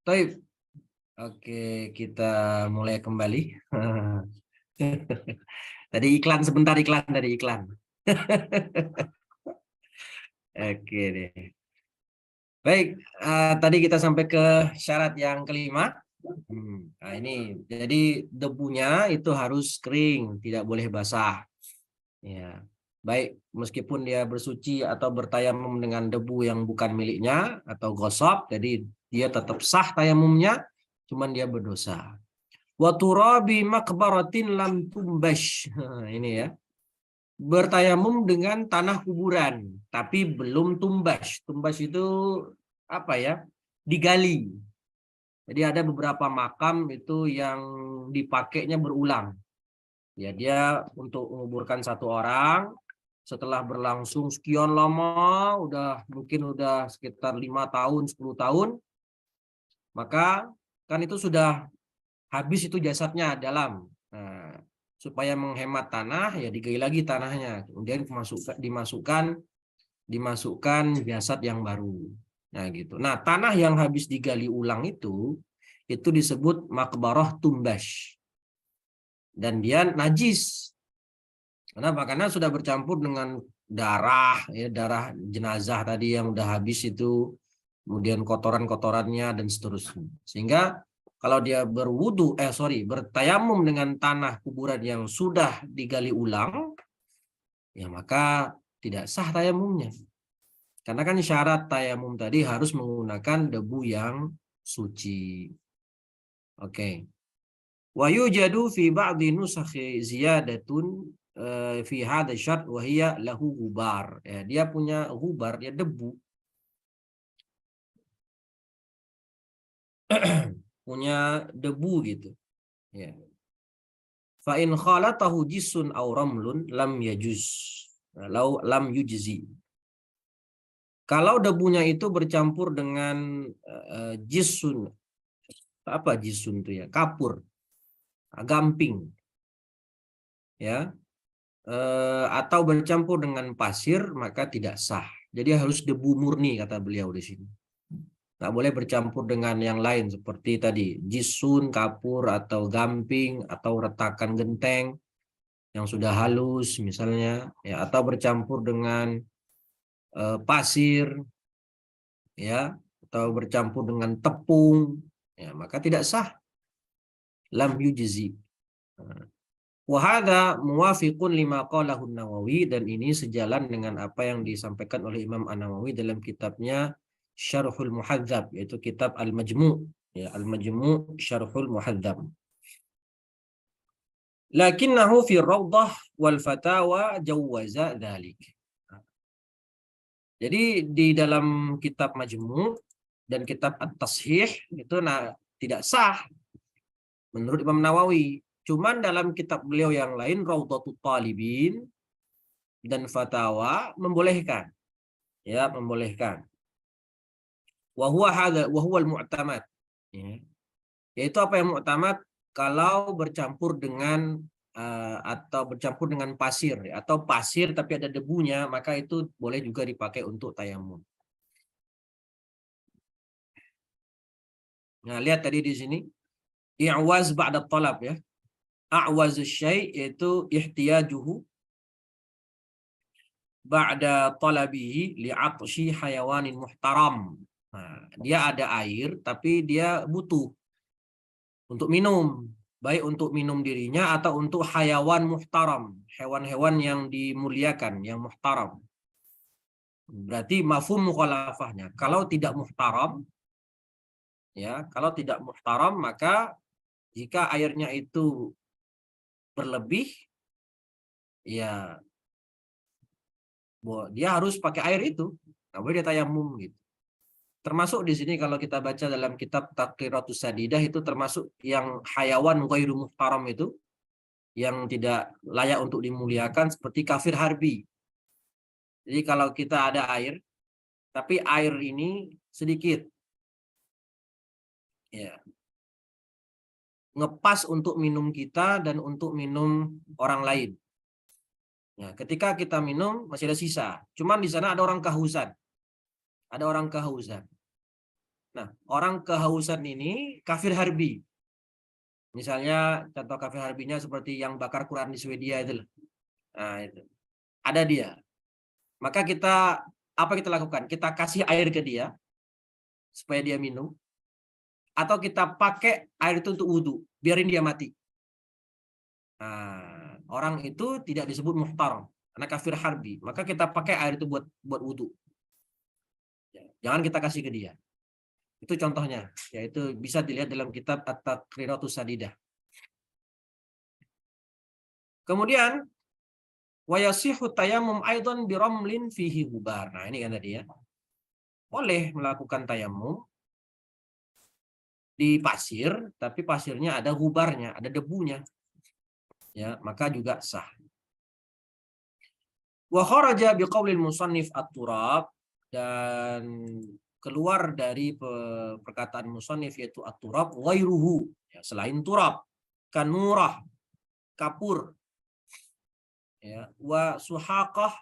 Baik, oke, kita mulai kembali. Tadi iklan sebentar, iklan dari iklan. Oke deh. Baik, tadi kita sampai ke syarat yang kelima. Nah ini, jadi debunya itu harus kering, tidak boleh basah. Ya, baik meskipun dia bersuci atau bertayamum dengan debu yang bukan miliknya atau gosok, jadi dia tetap sah tayamumnya, cuman dia berdosa. Wa turabi makbaratin lam tumbash. Ini ya. Bertayamum dengan tanah kuburan, tapi belum tumbas. Tumbas itu apa ya? Digali. Jadi ada beberapa makam itu yang dipakainya berulang. Ya, dia untuk menguburkan satu orang, setelah berlangsung sekian lama, mungkin udah sekitar 5 tahun, 10 tahun, maka kan itu sudah habis itu jasadnya dalam. Nah, supaya menghemat tanah ya digali lagi tanahnya, kemudian dimasukkan jasad yang baru. Nah gitu. Nah tanah yang habis digali ulang itu disebut makbarah tumbas dan dia najis. Kenapa? Karena sudah bercampur dengan darah, ya, darah jenazah tadi yang udah habis itu, kemudian kotoran-kotorannya dan seterusnya. Sehingga kalau dia bertayamum dengan tanah kuburan yang sudah digali ulang, ya maka tidak sah tayamumnya. Karena kan syarat tayamum tadi harus menggunakan debu yang suci. Oke. Wa yujadu fi ba'di nusakhi ziyadatun fi hadha syart wa hiya lahu gubar. Ya, dia punya gubar, ya debu. Punya debu gitu. Ya. Fa in khalatahu jisun aw ramlun lam yajuz. Lam yujzi. Kalau debunya itu bercampur dengan jisun, apa jisun itu ya? Kapur, gamping, ya, atau bercampur dengan pasir maka tidak sah. Jadi harus debu murni kata beliau di sini. Nggak boleh bercampur dengan yang lain seperti tadi jisun, kapur atau gamping atau retakan genteng yang sudah halus misalnya, ya, atau bercampur dengan pasir, ya, atau bercampur dengan tepung, ya, maka tidak sah. Lam yujzi. Wahada muwafiqun lima qalahu Nawawi, dan ini sejalan dengan apa yang disampaikan oleh Imam An-Nawawi dalam kitabnya Syarhul Muhadzab, yaitu kitab Al-Majmu', ya, Al-Majmu' Syarhul Muhadzab. Lakinnahu fi Rawdah wal Fatawa jawwaza dzalik. Jadi di dalam kitab Majmu' dan kitab At-Tashih itu tidak sah menurut Imam Nawawi. Cuman dalam kitab beliau yang lain Rawdatul Talibin dan Fatawa membolehkan, ya, membolehkan. Wa huwa al-mu'tamad, ya. Yaitu apa yang mu'tamad? Kalau bercampur dengan atau bercampur dengan pasir, ya, atau pasir tapi ada debunya, maka itu boleh juga dipakai untuk tayamum. Nah, lihat tadi di sini i'waz ba'da talab, ya. A'waz syai' yaitu ihtiyajuhu ba'da talabihi li'atshi hayawanin muhtaram. Nah, dia ada air tapi dia butuh untuk minum, baik untuk minum dirinya atau untuk hayawan muhtaram, hewan-hewan yang dimuliakan, yang muhtaram. Berarti mafhum mukhalafahnya. Kalau tidak muhtaram, ya, kalau tidak muhtaram maka jika airnya itu berlebih, ya dia harus pakai air itu, nggak boleh dia tayamum gitu. Termasuk di sini kalau kita baca dalam kitab Taqriratus Sadidah itu termasuk yang hayawan ghairu muhtaram itu, yang tidak layak untuk dimuliakan seperti kafir harbi. Jadi kalau kita ada air, tapi air ini sedikit, ya, ngepas untuk minum kita dan untuk minum orang lain. Ya, ketika kita minum masih ada sisa. Cuman di sana ada orang kehausan. Ada orang kehausan. Nah, orang kehausan ini kafir harbi. Misalnya contoh kafir harbinya seperti yang bakar Quran di Swedia itu. Nah, itu. Ada dia. Maka apa kita lakukan? Kita kasih air ke dia supaya dia minum, atau kita pakai air itu untuk wudhu, biarin dia mati. Nah, orang itu tidak disebut muhtaram karena kafir harbi. Maka kita pakai air itu buat wudhu. Jangan kita kasih ke dia. Itu contohnya, yaitu bisa dilihat dalam kitab At-Taqriratus Sadidah. Kemudian wa yasihu tayammum aidan biramlin fihi gubar. Nah, ini kan tadi ya. Boleh melakukan tayamum di pasir, tapi pasirnya ada gubarnya, ada debunya. Ya, maka juga sah. Wa kharaja biqaulil musannif at-turab, dan keluar dari perkataan musannif yaitu at-turab ghairuhu, ya, selain turab, kanurah, kapur, ya, wa suhaqah,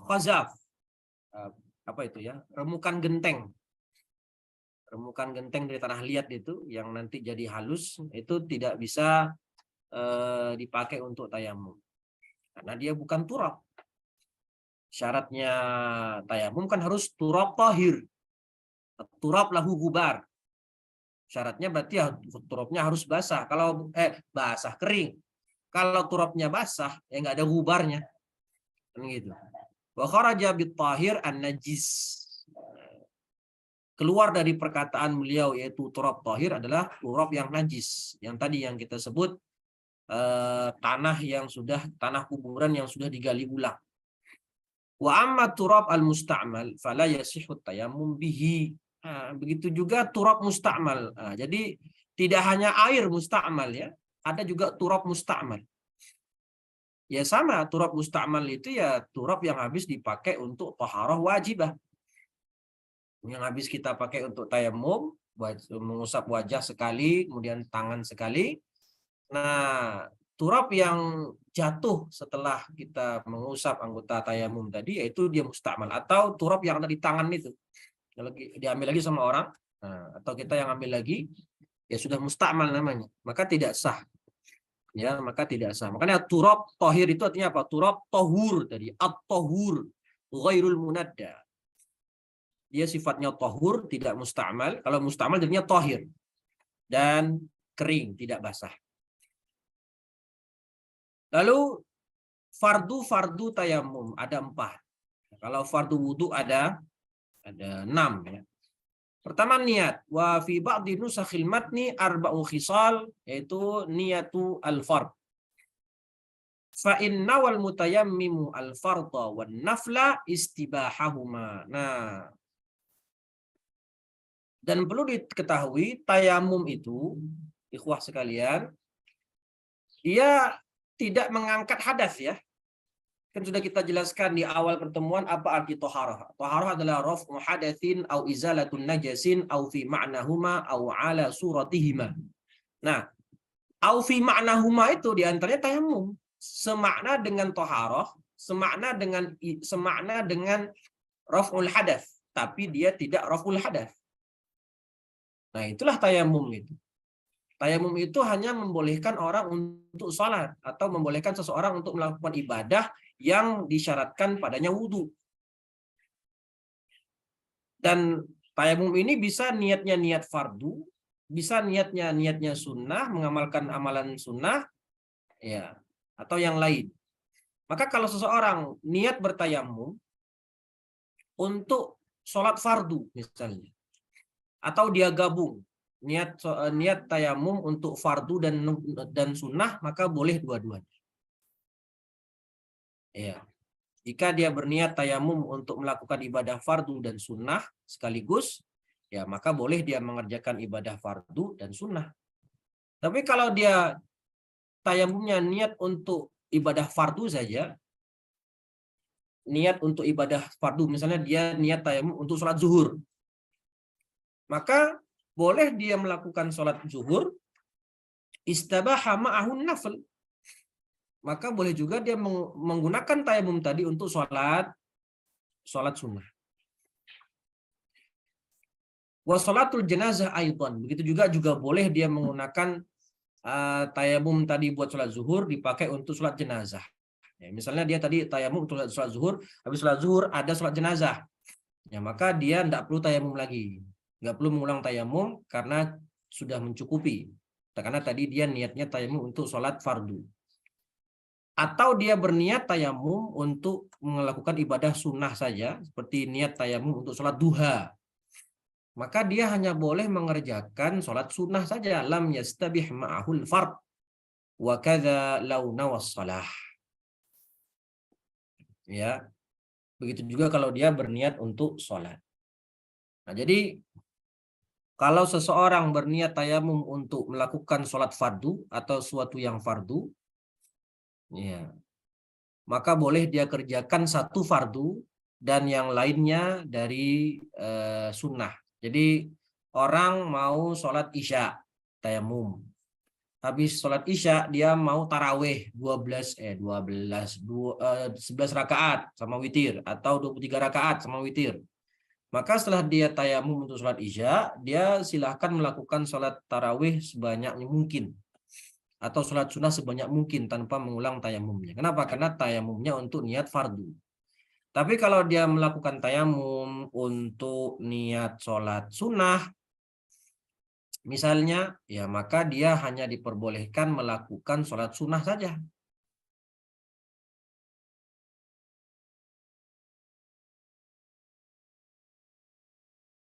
khazaf, apa itu ya, remukan genteng dari tanah liat itu yang nanti jadi halus, itu tidak bisa dipakai untuk tayamum karena dia bukan turab. Syaratnya tayamum kan harus turab tahir, turab lahu gubar. Syaratnya berarti ya turabnya harus basah. Kalau basah kering. Kalau turabnya basah ya nggak ada gubarnya. Kan gitu. Wa kharaja bit tahir an-najis. Keluar dari perkataan beliau yaitu turab tahir adalah turab yang najis. Yang tadi yang kita sebut tanah kuburan yang sudah digali ulang. Wa amma turab al-musta'mal fala yasihhu tayammum bihi. Nah, begitu juga turab musta'mal. Nah, jadi tidak hanya air musta'mal ya, ada juga turab musta'mal. Ya sama, turab musta'mal itu ya turab yang habis dipakai untuk taharah wajibah. Yang habis kita pakai untuk tayamum, mengusap wajah sekali, kemudian tangan sekali. Nah, turab yang jatuh setelah kita mengusap anggota tayamum tadi, yaitu dia musta'mal. Atau turab yang ada di tangan itu, yang diambil lagi sama orang, nah, atau kita yang ambil lagi, ya sudah musta'mal namanya. Maka tidak sah. Ya, maka tidak sah. Makanya turab tohir itu artinya apa? Turab tohur tadi. At-tohur. Ghairul munadda. Dia sifatnya tohur, tidak musta'mal. Kalau musta'mal jadinya tohir. Dan kering, tidak basah. Lalu fardu tayamum ada 4. Kalau fardu wudu ada 6 ya. Pertama niat. Wa fi ba'di nusakhil matni arba'u khisal, yaitu niyatu al-fard. Fa inna wal mutayammimu al-fardha wan nafla istibahahuma. Nah, dan perlu diketahui tayamum itu, ikhwah sekalian, dia tidak mengangkat hadas ya. Kan sudah kita jelaskan di awal pertemuan apa arti toharah. Toharah adalah raf'u hadatsin au izalatun najasin au fi ma'nahuma au ala suratihima. Nah, au fi ma'nahuma itu diantaranya tayamum. Semakna dengan toharah, semakna dengan raf'ul hadas, tapi dia tidak raf'ul hadas. Nah, itulah tayamum itu. Tayamum itu hanya membolehkan orang untuk sholat atau membolehkan seseorang untuk melakukan ibadah yang disyaratkan padanya wudhu. Dan tayamum ini bisa niatnya niat fardu, bisa niatnya sunnah, mengamalkan amalan sunnah, ya, atau yang lain. Maka kalau seseorang niat bertayamum untuk sholat fardu misalnya, atau dia gabung niat tayamum untuk fardu dan sunnah, maka boleh dua-duanya. Ya. Jika dia berniat tayamum untuk melakukan ibadah fardu dan sunnah sekaligus, ya maka boleh dia mengerjakan ibadah fardu dan sunnah. Tapi kalau dia tayamumnya niat untuk ibadah fardu saja, niat untuk ibadah fardu, misalnya dia niat tayamum untuk sholat zuhur, maka boleh dia melakukan sholat zuhur, istabaha ma'ahun nafl. Maka boleh juga dia menggunakan tayamum tadi untuk sholat sunnah. Wa sholatul jenazah aidan. Begitu juga boleh dia menggunakan tayamum tadi buat sholat zuhur dipakai untuk sholat jenazah. Ya, misalnya dia tadi tayamum untuk sholat zuhur, habis sholat zuhur ada sholat jenazah. Ya, maka dia tidak perlu tayamum lagi. Nggak perlu mengulang tayamum karena sudah mencukupi. Karena tadi dia niatnya tayamum untuk sholat fardu. Atau dia berniat tayamum untuk melakukan ibadah sunnah saja, seperti niat tayamum untuk sholat duha. Maka dia hanya boleh mengerjakan sholat sunnah saja. Lam yastabih ma'ahul fard. Wa kadza law nawas shalah. Ya, begitu juga kalau dia berniat untuk sholat. Nah, jadi kalau seseorang berniat tayamum untuk melakukan sholat fardu atau suatu yang fardu, ya, maka boleh dia kerjakan satu fardu dan yang lainnya dari sunnah. Jadi orang mau sholat isya, tayamum. Habis sholat isya dia mau taraweh 11 rakaat sama witir atau 23 rakaat sama witir. Maka setelah dia tayamum untuk sholat isya, dia silahkan melakukan sholat taraweh sebanyak mungkin atau sholat sunnah sebanyak mungkin tanpa mengulang tayamumnya. Kenapa? Karena tayamumnya untuk niat fardu. Tapi kalau dia melakukan tayamum untuk niat sholat sunnah, misalnya, ya maka dia hanya diperbolehkan melakukan sholat sunnah saja.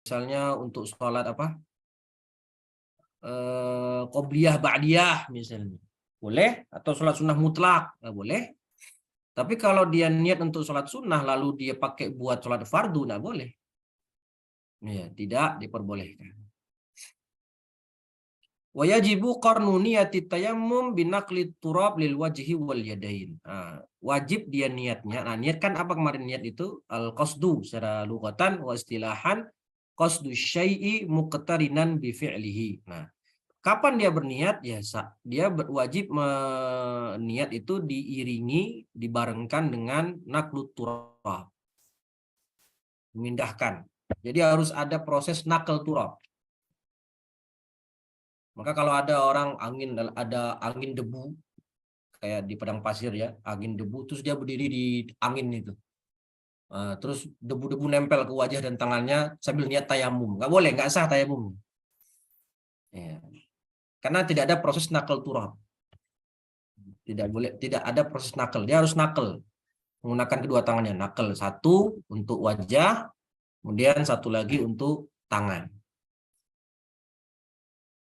Misalnya untuk sholat apa? Qobliyah, ba'diyah misalnya. Boleh. Atau sholat sunnah mutlak. Nggak boleh. Tapi kalau dia niat untuk sholat sunnah lalu dia pakai buat sholat fardu, nggak boleh. Ya, tidak diperbolehkan. Wa yajibu qarnu niyati tayammum binaqli turab lil wajhi wal yadain. Wajib dia niatnya. Nah, niat kan apa kemarin niat itu? Al-qasdu secara lughatan wa istilahan qasdu syai'i muqtarinan bi fi'lihi. Nah, kapan dia berniat? Ya, dia wajib niat itu diiringi, dibarengkan dengan naqlut turab. Memindahkan. Jadi harus ada proses naql turab. Maka kalau ada orang ada angin debu kayak di padang pasir ya, angin debu terus dia berdiri di angin itu. Terus debu-debu nempel ke wajah dan tangannya sambil niat tayamum. Nggak boleh, nggak sah tayamum. Ya. Karena tidak ada proses nakal turab. Tidak boleh, tidak ada proses nakal. Dia harus nakal. Menggunakan kedua tangannya. Nakal satu untuk wajah, kemudian satu lagi untuk tangan.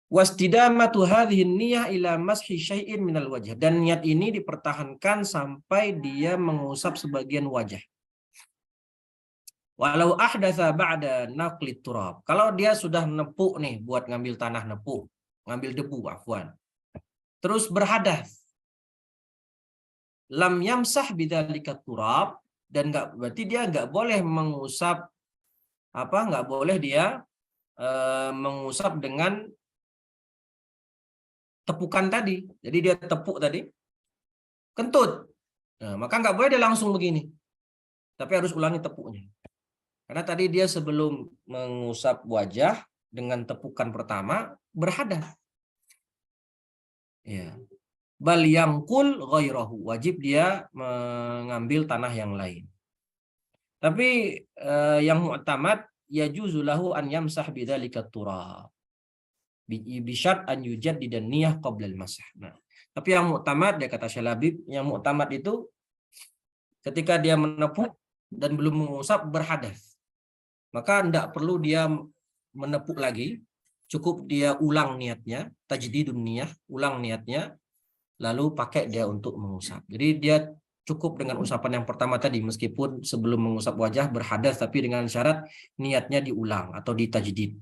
Wastidamatu hadhihi niyyah ila mashi syai'in minal wajh. Dan niat ini dipertahankan sampai dia mengusap sebagian wajah. Walau ahdatsa ba'da naqlit turab. Kalau dia sudah nepuk nih buat ngambil tanah nepuk, ngambil debu afwan. Terus berhadas. Lam yamsah bidzalika turab dan berarti dia nggak boleh mengusap nggak boleh dia mengusap dengan tepukan tadi. Jadi dia tepuk tadi, kentut. Nah, maka nggak boleh dia langsung begini. Tapi harus ulangi tepuknya. Karena tadi dia sebelum mengusap wajah dengan tepukan pertama berhadas. Ya. Bal yangkul ghairahu. Wajib dia mengambil tanah yang lain. Tapi yang mu'tamad yajuzu lahu an yamsah bidzalika turab. Bisyarat an yujaddid niyah qabla al-masah. Nah, tapi yang mu'tamad dia kata Syalabib, yang mu'tamad itu ketika dia menepuk dan belum mengusap berhadas. Maka tidak perlu dia menepuk lagi, cukup dia ulang niatnya, tajdidun niyah, ulang niatnya, lalu pakai dia untuk mengusap. Jadi dia cukup dengan usapan yang pertama tadi, meskipun sebelum mengusap wajah berhadas, tapi dengan syarat niatnya diulang atau ditajdid.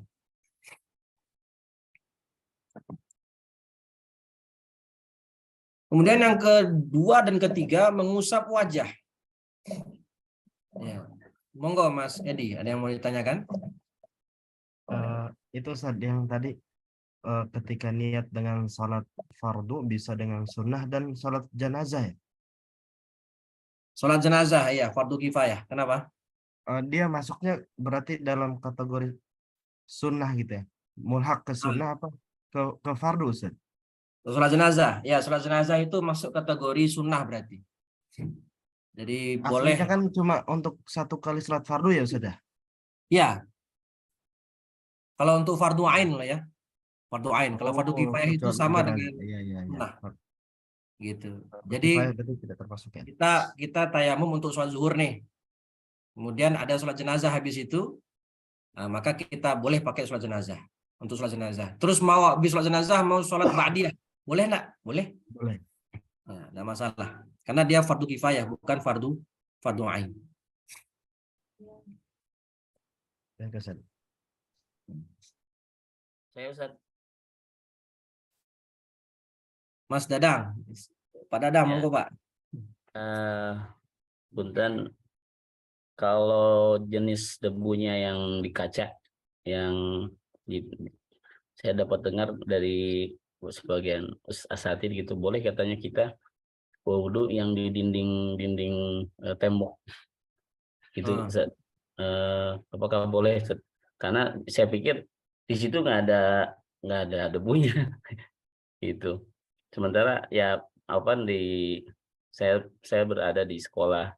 Kemudian yang kedua dan ketiga, mengusap wajah. Ya. Monggo Mas Edi, ada yang mau ditanyakan? Itu saat yang tadi ketika niat dengan sholat fardu bisa dengan sunnah dan sholat jenazah ya? Sholat jenazah, ya, fardu kifayah. Kenapa? Dia masuknya berarti dalam kategori sunnah gitu ya. Mulhak ke sunnah apa ke fardu Ustaz? Sholat jenazah, ya sholat jenazah itu masuk kategori sunnah berarti. Jadi boleh, Aslinya kan cuma untuk satu kali salat fardu ya Ustaz ya? ya kalau untuk fardu ain lah ya, fardu ain. Kalau fardu Oh, kifayah itu kecuali sama dengan jenazah. Iya, iya, iya. sunnah gitu. Fardu Jadi kifayah berarti tidak termasuk ya. kita tayamum untuk sholat zuhur nih, kemudian ada sholat jenazah habis itu, nah, maka kita boleh pakai sholat jenazah untuk sholat jenazah. Terus mau habis sholat jenazah mau sholat ba'diyah, boleh nggak? Boleh. Boleh. Nah, nggak masalah. Karena dia fardu kifayah, bukan fardu ain. Ya, Ustaz. Saya Ustaz. Mas Dadang. Pak Dadang, Ya. monggo Pak. Punten, kalau jenis debunya yang di kaca, yang saya dapat dengar dari sebagian asatid gitu, boleh katanya kita wudhu yang di dinding tembok gitu, Ustaz. Apakah boleh, Ustaz? Karena saya pikir di situ nggak ada debunya gitu. Sementara ya apa saya berada di sekolah,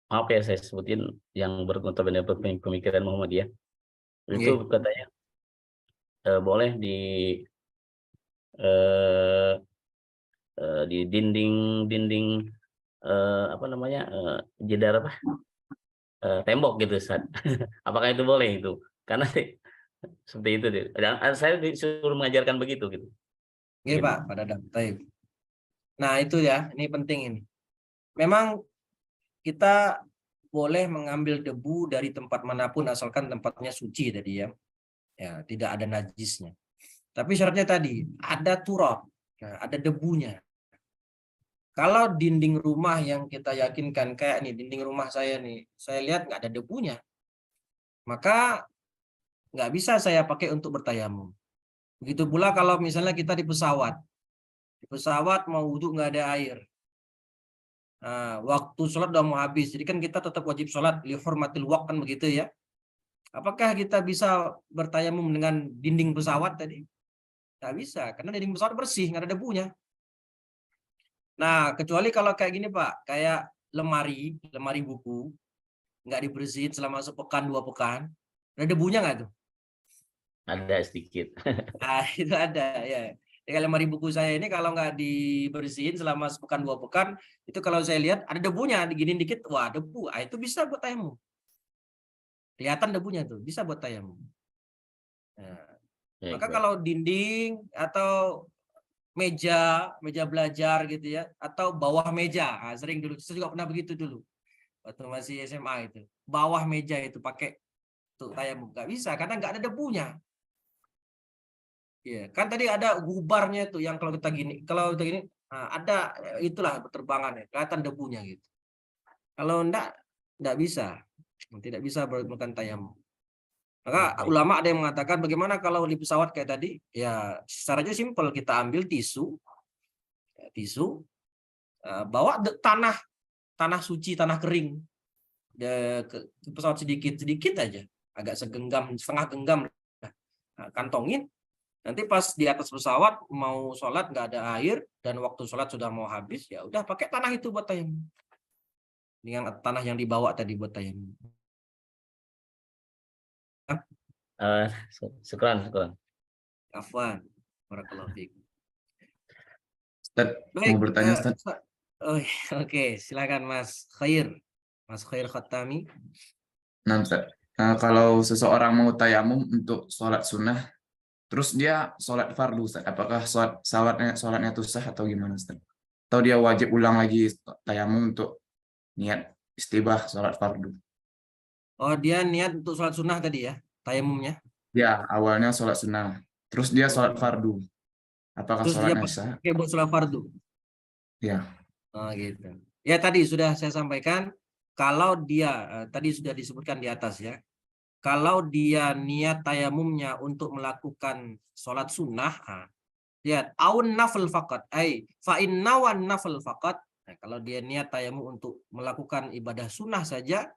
maaf ya saya sebutin, yang bernotabene pemikiran Muhammadiyah, itu Nggih. katanya boleh eh, di dinding apa namanya, jedar apa, tembok gitu, Ustaz. Apakah itu boleh itu? Karena seperti itu deh. Dan saya disuruh mengajarkan begitu gitu. Nggih Pak, Pak Dadang. Baik. Nah, itu ya, ini penting ini. Memang kita boleh mengambil debu dari tempat manapun asalkan tempatnya suci tadi ya. Ya, tidak ada najisnya. Tapi syaratnya tadi ada turab, nah, ada debunya. Kalau dinding rumah yang kita yakinkan kayak nih dinding rumah saya nih, saya lihat nggak ada debunya, maka nggak bisa saya pakai untuk bertayamum. Begitu pula kalau misalnya kita di pesawat mau wudhu nggak ada air. Nah, waktu sholat udah mau habis, jadi kan kita tetap wajib sholat li hurmatil waqt kan begitu ya. Apakah kita bisa bertayamum dengan dinding pesawat tadi? Nggak bisa, karena dinding pesawat bersih, nggak ada debunya. Nah, kecuali kalau kayak gini Pak, kayak lemari buku, nggak dibersihin selama sepekan, 2 pekan, ada debunya nggak tuh? Ada sedikit. Nah, itu ada ya. Jadi lemari buku saya ini kalau nggak dibersihin selama sepekan, 2 pekan, itu kalau saya lihat ada debunya, diginin dikit, wah debu, itu bisa buat tayamum. Kelihatan debunya tuh, bisa buat tayamum. Nah, maka Baik. kalau dinding atau meja belajar gitu ya, atau bawah meja, sering dulu, saya juga pernah begitu dulu, waktu masih SMA itu, bawah meja itu pakai untuk tayamum, nggak bisa karena nggak ada debunya. Iya, kan tadi ada gubarnya tuh yang kalau kita gini, nah, ada itulah berterbangan ya, kelihatan debunya gitu. Kalau enggak bisa, tidak bisa melakukan tayamum. Maka Baik. ulama ada yang mengatakan bagaimana kalau di pesawat kayak tadi, ya caranya simpel, kita ambil tisu, bawa tanah suci, tanah kering ke pesawat sedikit aja, agak setengah genggam, nah, kantongin. Nanti pas di atas pesawat mau sholat nggak ada air dan waktu sholat sudah mau habis, ya udah pakai tanah itu buat tayamum. Dengan tanah yang dibawa tadi buat tayamum. Syukran. Afwan. Barakallahu fiik. Ustaz, Baik, mau bertanya Ustaz. Oke, silakan Mas Khair Khattami. Nah, Ustaz, kalau seseorang mau tayamum untuk sholat sunnah, terus dia sholat fardu, Ustaz, apakah sholatnya itu sah atau gimana, Ustaz? Atau dia wajib ulang lagi tayamum untuk niat istibah sholat fardu? Oh, dia niat untuk sholat sunnah tadi ya, tayamumnya. Ya, awalnya sholat sunnah, terus dia sholat fardu. Apakah Terus dia sholatnya sah? pakai buat sholat fardu. Ya. Oh, gitu. Ya tadi sudah saya sampaikan, kalau dia tadi sudah disebutkan di atas ya, kalau dia niat tayamumnya untuk melakukan sholat sunnah, lihat aun nafil fakat, fa innawan nafil fakat. Nah, kalau dia niat tayamum untuk melakukan ibadah sunnah saja,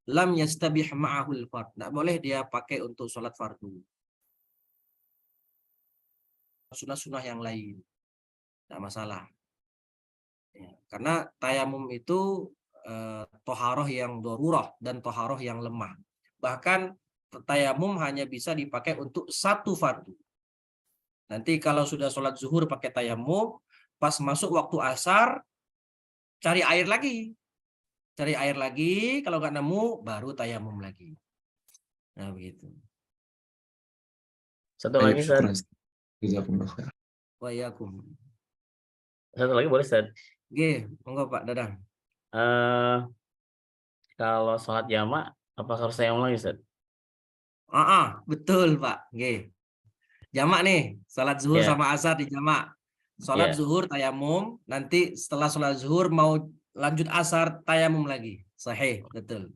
lam yastabih ma'ahul fard. Nggak boleh dia pakai untuk sholat fardu. Sunnah-sunnah yang lain. Nggak masalah. Ya, karena tayamum itu toharoh yang darurah dan toharoh yang lemah. Bahkan tayamum hanya bisa dipakai untuk satu fardu. Nanti kalau sudah sholat zuhur pakai tayamum, pas masuk waktu asar, cari air lagi. Cari air lagi, kalau nggak nemu, baru tayamum lagi. Nah, begitu. Satu Baik, lagi, Ustaz. syukran. Jazakumullah khair. Wa iyyakum. Satu lagi boleh, Ustaz. Oke, monggo Pak Dadang. Eh, kalau sholat jamak, apakah harus tayamum lagi, Ustaz? Betul Pak. Oke. Jamak nih, sholat zuhur Ya. sama asar di jamak. Sholat Ya. zuhur tayamum, nanti setelah sholat zuhur mau lanjut asar tayamum lagi. Sahih, betul.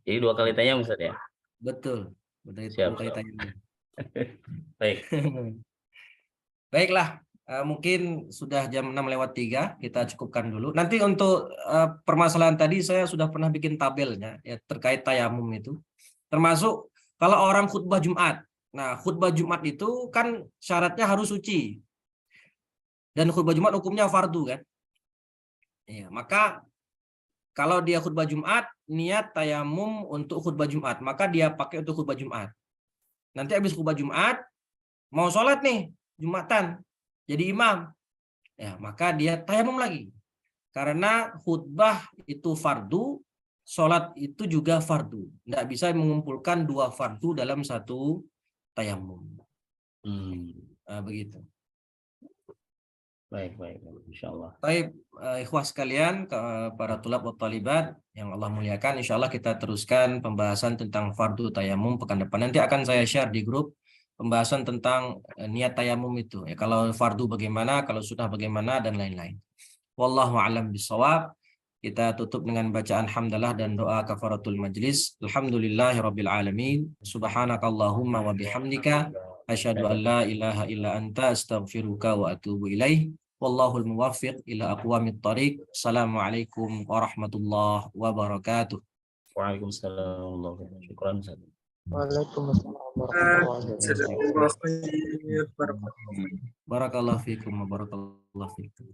Jadi 2 kali tayamum, Ustaz ya? Betul. Udah itu Siap, kali siap. tayamum. Baik. Baiklah, mungkin sudah jam 6:03, kita cukupkan dulu. Nanti untuk permasalahan tadi saya sudah pernah bikin tabelnya ya terkait tayamum itu. Termasuk kalau orang khutbah Jumat. Nah, khutbah Jumat itu kan syaratnya harus suci. Dan khutbah Jumat hukumnya fardu kan? Ya, maka kalau dia khutbah Jumat, niat tayamum untuk khutbah Jumat, maka dia pakai untuk khutbah Jumat. Nanti habis khutbah Jumat, mau sholat nih, Jumatan, jadi imam. Ya, maka dia tayamum lagi. Karena khutbah itu fardu, sholat itu juga fardu. Tidak bisa mengumpulkan 2 fardu dalam satu tayamum. Nah, begitu. Baik, insyaallah. Baik, ikhwah sekalian, para tulab wa talibat yang Allah muliakan, insyaallah kita teruskan pembahasan tentang fardu tayamum pekan depan. Nanti akan saya share di grup pembahasan tentang niat tayamum itu. Ya, kalau fardu bagaimana, kalau sunnah bagaimana, dan lain-lain. Wallahu a'lam bishawab. Kita tutup dengan bacaan hamdalah dan doa kafaratul majlis. Alhamdulillahirabbil alamin. Subhanakallahumma wa bihamdika asyhadu an la ilaha illa anta astaghfiruka wa atubu ilaih. Wallahul muwaffiq ila aqwamit thariq. Assalamualaikum warahmatullahi wabarakatuh. Waalaikumsalam warahmatullahi wabarakatuh. Syukran, Ustaz. Waalaikumsalam warahmatullahi wabarakatuh. Barakallahu fikum wa barakallahu fikum.